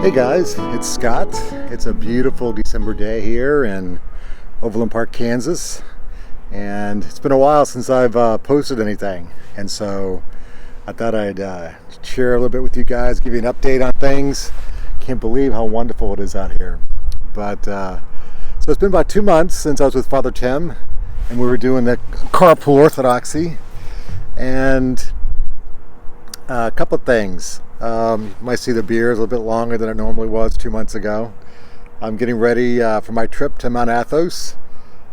Hey guys, it's Scott. It's a beautiful December day here in Overland Park, Kansas, and it's been a while since I've posted anything, and so I thought I'd share a little bit with you guys, give you an update on things. Can't believe how wonderful it is out here. But so it's been about 2 months since I was with Father Tim, and we were doing the carpool orthodoxy, and a couple of things. You might see the beer is a little bit longer than it normally was 2 months ago. I'm getting ready for my trip to Mount Athos.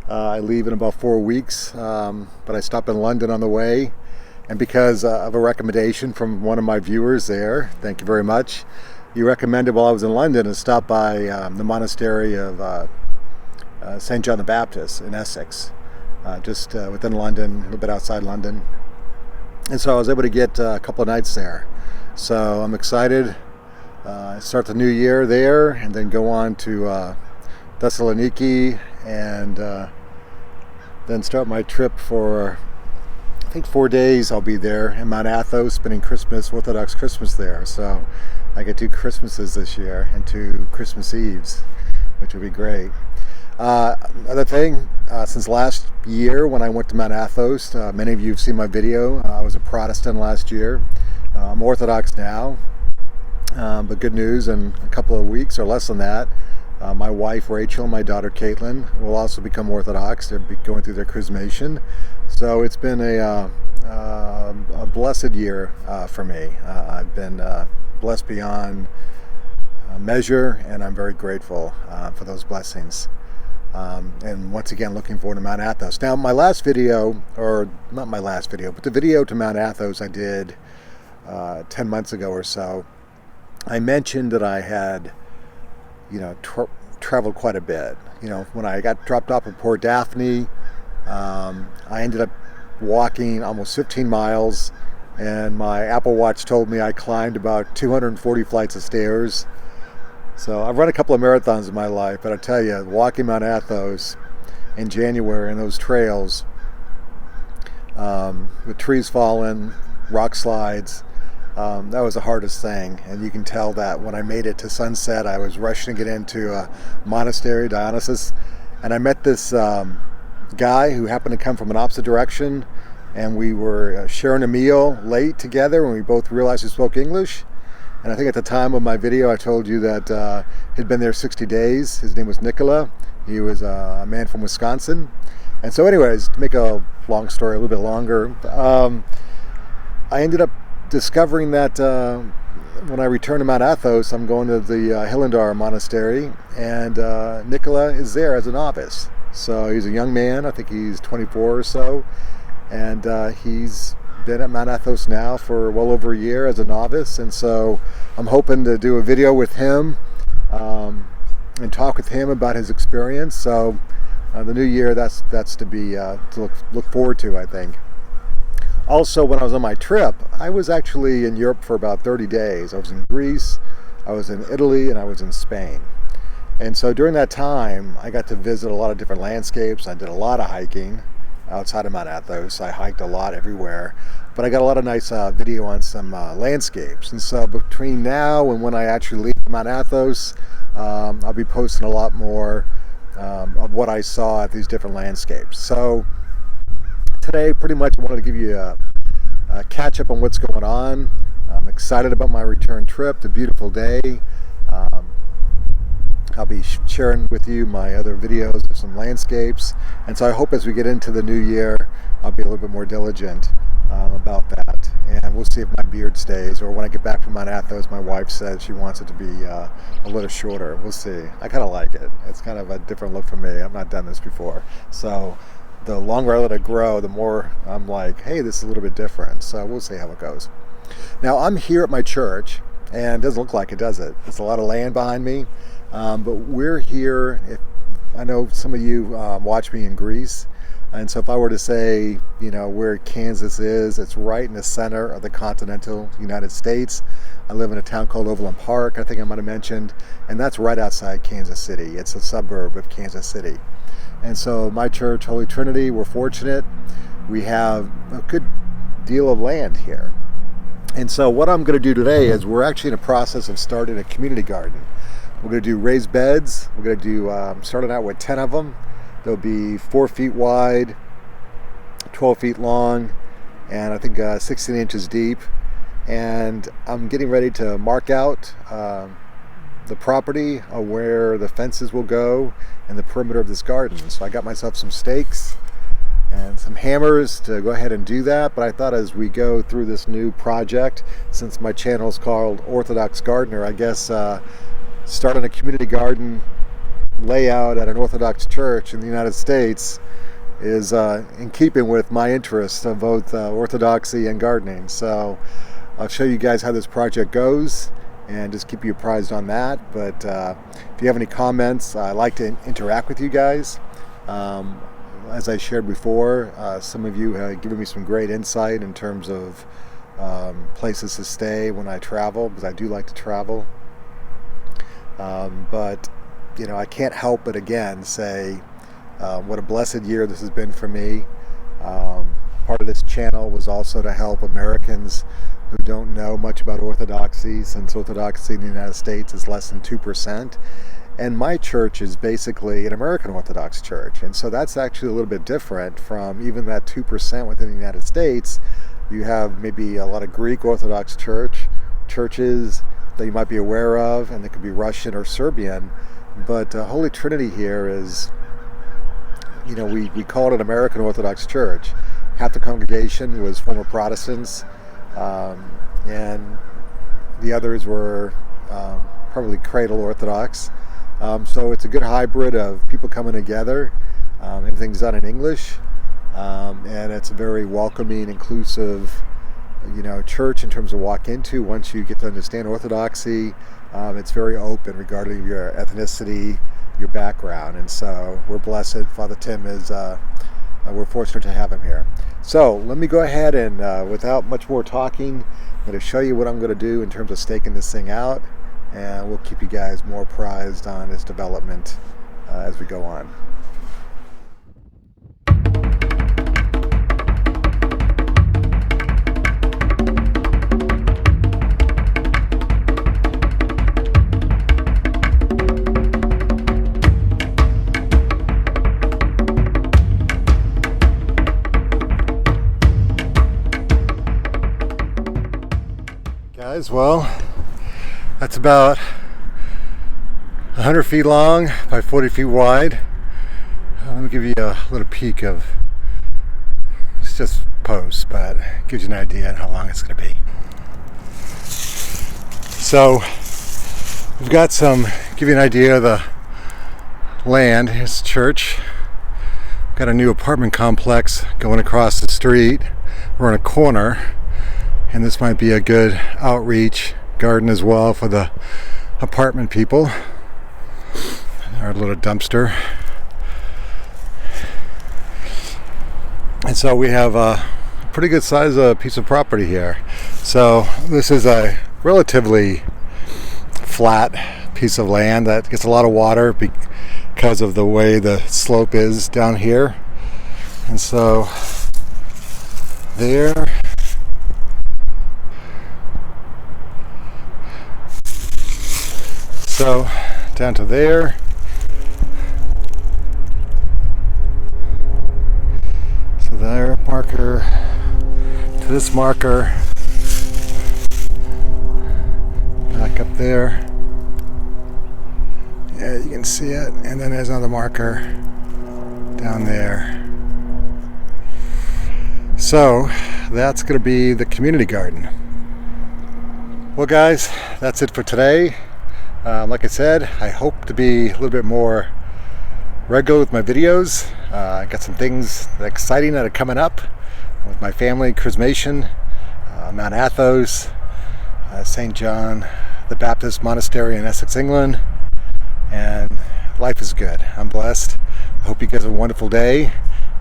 I leave in about 4 weeks, but I stop in London on the way. And because of a recommendation from one of my viewers there, thank you very much, you recommended while I was in London to stop by the monastery of St. John the Baptist in Essex, just within London, a little bit outside London. And so I was able to get a couple of nights there. So I'm excited. Start the new year there and then go on to Thessaloniki and then start my trip for, I think, 4 days. I'll be there in Mount Athos, spending Christmas, Orthodox Christmas there. So I get 2 Christmases this year and 2 Christmas Eves, which will be great. Other thing, since last year when I went to Mount Athos, many of you have seen my video. I was a Protestant last year. I'm Orthodox now, but good news, in a couple of weeks or less than that, my wife Rachel and my daughter Caitlin will also become Orthodox. They'll be going through their chrismation. So it's been a blessed year for me. I've been blessed beyond measure, and I'm very grateful for those blessings. And once again, looking forward to Mount Athos. Now, my last video, or not my last video, but the video to Mount Athos I did 10 months ago or so, I mentioned that I had, traveled quite a bit. When I got dropped off at Port Daphne, I ended up walking almost 15 miles, and my Apple Watch told me I climbed about 240 flights of stairs. So I've run a couple of marathons in my life, but I tell you, walking Mount Athos in January and those trails, with trees falling, rock slides, that was the hardest thing. And you can tell that when I made it to sunset, I was rushing to get into a monastery, Dionysus, and I met this guy who happened to come from an opposite direction, and we were sharing a meal late together, and we both realized we spoke English. And I think at the time of my video, I told you that he'd been there 60 days. His name was Nicola. He was a man from Wisconsin. And so anyways, to make a long story a little bit longer, I ended up discovering that when I return to Mount Athos, I'm going to the Hillendar Monastery, and Nicola is there as a novice. So he's a young man. I think he's 24 or so. And he's been at Mount Athos now for well over a year as a novice, and so I'm hoping to do a video with him and talk with him about his experience. So the new year, that's to be to look forward to, I think. Also, when I was on my trip, I was actually in Europe for about 30 days. I was in Greece, I was in Italy, and I was in Spain. And so during that time, I got to visit a lot of different landscapes. I did a lot of hiking outside of Mount Athos. I hiked a lot everywhere, but I got a lot of nice video on some landscapes. And so between now and when I actually leave Mount Athos, I'll be posting a lot more of what I saw at these different landscapes. So today, pretty much wanted to give you a catch up on what's going on. I'm excited about my return trip, the beautiful day. I'll be sharing with you my other videos of some landscapes, and so I hope as we get into the new year, I'll be a little bit more diligent about that, and we'll see if my beard stays, or when I get back from Mount Athos, my wife said she wants it to be a little shorter. We'll see. I kind of like it. It's kind of a different look for me. I've not done this before, so the longer I let it grow, the more I'm like, hey, this is a little bit different. So we'll see how it goes. Now, I'm here at my church, and it doesn't look like it, does it? It's a lot of land behind me. But we're here, I know some of you watch me in Greece, and so if I were to say, where Kansas is, it's right in the center of the continental United States. I live in a town called Overland Park, I think I might have mentioned, and that's right outside Kansas City. It's a suburb of Kansas City. And so my church, Holy Trinity, we're fortunate. We have a good deal of land here. And so what I'm going to do today is we're actually in a process of starting a community garden. We're going to do raised beds. We're going to do, starting out with 10 of them. They'll be 4 feet wide, 12 feet long, and I think 16 inches deep. And I'm getting ready to mark out the property where the fences will go and the perimeter of this garden. So I got myself some stakes and some hammers to go ahead and do that. But I thought as we go through this new project, since my channel is called Orthodox Gardener, I guess starting a community garden layout at an Orthodox church in the United States is in keeping with my interest of both orthodoxy and gardening. So I'll show you guys how this project goes and just keep you apprised on that. But if you have any comments, I like to interact with you guys. As I shared before, some of you have given me some great insight in terms of places to stay when I travel, because I do like to travel. But you know, I can't help but again say what a blessed year this has been for me. Part of this channel was also to help Americans who don't know much about Orthodoxy, since Orthodoxy in the United States is less than 2%. And my church is basically an American Orthodox church. And so that's actually a little bit different from even that 2% within the United States. You have maybe a lot of Greek Orthodox churches that you might be aware of, and they could be Russian or Serbian. But Holy Trinity here is, you know, we call it an American Orthodox church. Half the congregation was former Protestants, and the others were probably cradle Orthodox. So it's a good hybrid of people coming together. Everything's done in English, and it's a very welcoming, inclusive, you know, church in terms of walk into. Once you get to understand Orthodoxy, it's very open regarding your ethnicity, your background, and so we're blessed. Father Tim is, we're fortunate to have him here. So let me go ahead and, without much more talking, I'm going to show you what I'm going to do in terms of staking this thing out, and we'll keep you guys more apprised on its development as we go on. Guys, well, that's about 100 feet long by 40 feet wide. Let me give you a little peek of, it's just posts, but it gives you an idea of how long it's going to be. So we've got some, give you an idea of the land. Here's the church. Got a new apartment complex going across the street. We're in a corner, and this might be a good outreach garden as well for the apartment people. Our little dumpster. And so we have a pretty good size piece of property here. So this is a relatively flat piece of land that gets a lot of water because of the way the slope is down here. And so there, so down to there. So there, marker to this marker. Back up there. Yeah, you can see it. And then there's another marker down there. So that's going to be the community garden. Well, guys, that's it for today. Like I said, I hope to be a little bit more regular with my videos. I got some things exciting that are coming up with my family, Chrismation, Mount Athos, St. John the Baptist Monastery in Essex, England, and life is good. I'm blessed. I hope you guys have a wonderful day,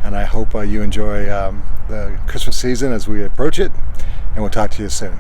and I hope you enjoy the Christmas season as we approach it, and we'll talk to you soon.